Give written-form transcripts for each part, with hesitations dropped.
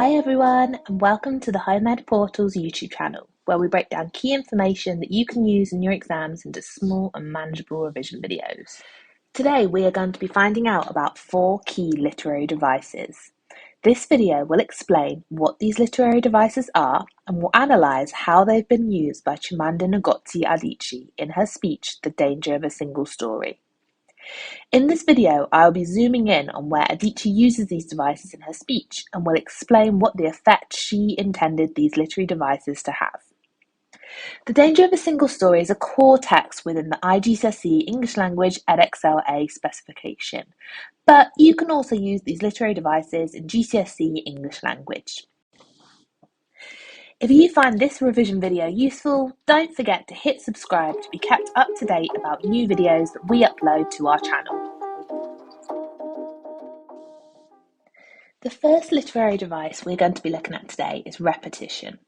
Hi everyone, and welcome to the Home Ed Portal's YouTube channel, where we break down key information that you can use in your exams into small and manageable revision videos. Today we are going to be finding out about 4 key literary devices. This video will explain what these literary devices are and will analyse how they've been used by Chimamanda Ngozi Adichie in her speech, The Danger of a Single Story. In this video, I'll be zooming in on where Adichie uses these devices in her speech and will explain what the effect she intended these literary devices to have. The Danger of a Single Story is a core text within the IGCSE English Language Edexcel A specification, but you can also use these literary devices in GCSE English Language. If you find this revision video useful, don't forget to hit subscribe to be kept up to date about new videos that we upload to our channel. The first literary device we're going to be looking at today is repetition.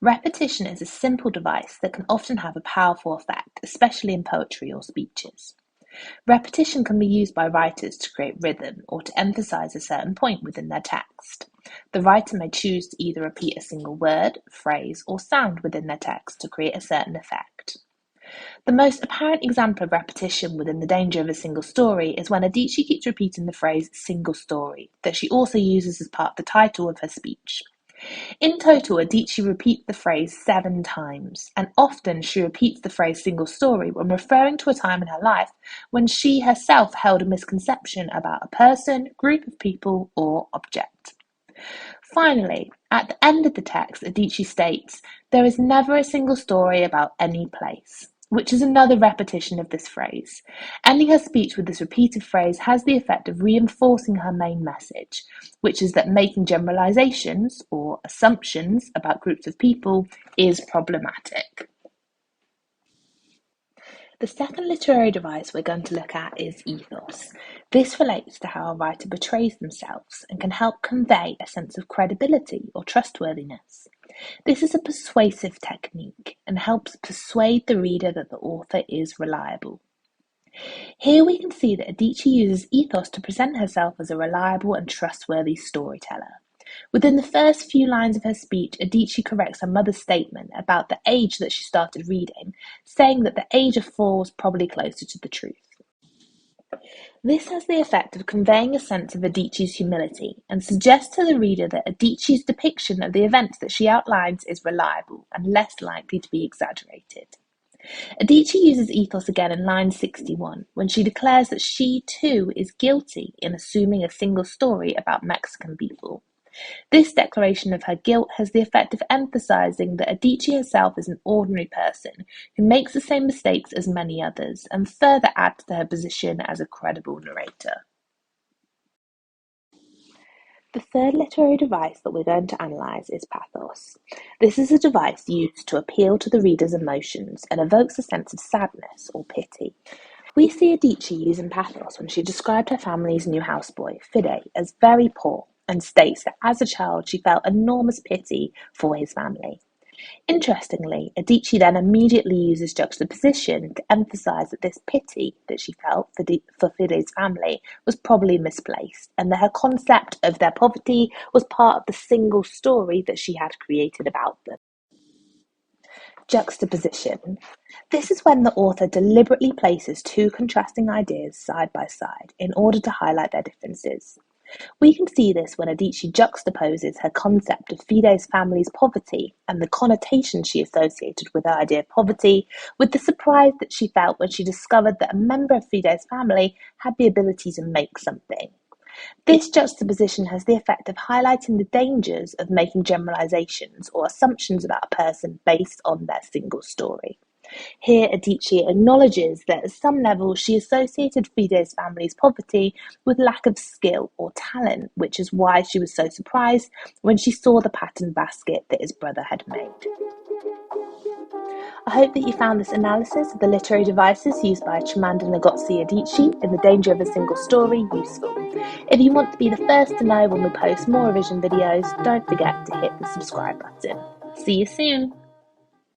Repetition is a simple device that can often have a powerful effect, especially in poetry or speeches. Repetition can be used by writers to create rhythm or to emphasize a certain point within their text. The writer may choose to either repeat a single word, phrase, or sound within their text to create a certain effect. The most apparent example of repetition within The Danger of a Single Story is when Adichie keeps repeating the phrase single story, that she also uses as part of the title of her speech. In total, Adichie repeats the phrase 7 times, and often she repeats the phrase single story when referring to a time in her life when she herself held a misconception about a person, group of people, or object. Finally, at the end of the text, Adichie states, "There is never a single story about any place," which is another repetition of this phrase. Ending her speech with this repeated phrase has the effect of reinforcing her main message, which is that making generalizations or assumptions about groups of people is problematic. The second literary device we're going to look at is ethos. This relates to how a writer portrays themselves and can help convey a sense of credibility or trustworthiness. This is a persuasive technique and helps persuade the reader that the author is reliable. Here we can see that Adichie uses ethos to present herself as a reliable and trustworthy storyteller. Within the first few lines of her speech, Adichie corrects her mother's statement about the age that she started reading, saying that the age of 4 was probably closer to the truth. This has the effect of conveying a sense of Adichie's humility and suggests to the reader that Adichie's depiction of the events that she outlines is reliable and less likely to be exaggerated. Adichie uses ethos again in line 61, when she declares that she too is guilty in assuming a single story about Mexican people. This declaration of her guilt has the effect of emphasizing that Adichie herself is an ordinary person who makes the same mistakes as many others, and further adds to her position as a credible narrator. The third literary device that we're going to analyse is pathos. This is a device used to appeal to the reader's emotions and evokes a sense of sadness or pity. We see Adichie using pathos when she described her family's new houseboy, Fide, as very poor, and states that as a child she felt enormous pity for his family. Interestingly, Adichie then immediately uses juxtaposition to emphasise that this pity that she felt for Fide's family was probably misplaced, and that her concept of their poverty was part of the single story that she had created about them. Juxtaposition. This is when the author deliberately places 2 contrasting ideas side by side in order to highlight their differences. We can see this when Adichie juxtaposes her concept of Fide's family's poverty and the connotation she associated with the idea of poverty with the surprise that she felt when she discovered that a member of Fide's family had the ability to make something. This juxtaposition has the effect of highlighting the dangers of making generalizations or assumptions about a person based on their single story. Here, Adichie acknowledges that at some level she associated Fide's family's poverty with lack of skill or talent, which is why she was so surprised when she saw the pattern basket that his brother had made. I hope that you found this analysis of the literary devices used by Chimamanda Ngozi Adichie in The Danger of a Single Story useful. If you want to be the first to know when we post more revision videos, don't forget to hit the subscribe button. See you soon!